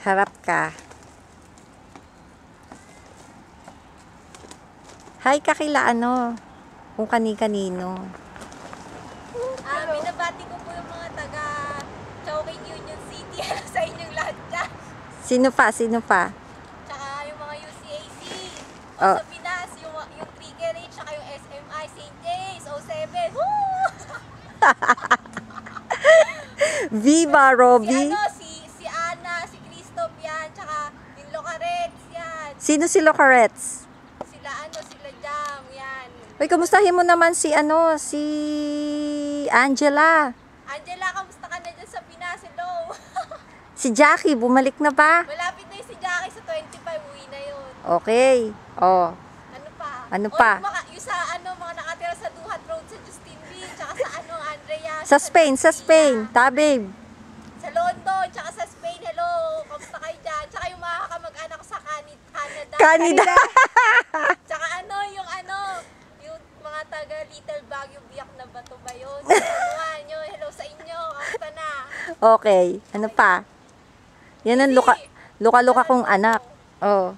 Harap ka. Hi ka kila ano, kung kani-kanino. Binabati ko po yung mga taga Chowking Union City sa inyong lahat dyan. Sino pa? Sino pa? Tsaka yung mga UCAC. Oh. Sa Pinas, yung Triggerage, tsaka yung SMI, St. James, 07. Woo! Viva, Robby! Si Ana, si Christoph yan, tsaka yung Locarets yan. Sino si Locarets? Sila Jam, yan. Uy, kamustahin mo naman si Angela. Angela, kamusta ka na dyan sa Pinas? Hello. Si Jackie, bumalik na ba? Malapit na yung si Jackie sa 25, uwi na yun. Okay. Oh. Ano pa? Ano pa? Yung sa mga nakatira sa Duhat Road sa Justin Beach, tsaka sa Andrea. Sa Spain. Tabib. Sa London, tsaka sa Spain. Hello, kamusta kayo dyan? Tsaka yung mga kamag-anak ko sa Canada. Tsaka yung mga taga Little Baguio, Biak na Bato ba yun? Nyo, hello sa inyo, kamusta na? Okay. Ano pa? Yan ang luka-luka kong anak. Oh.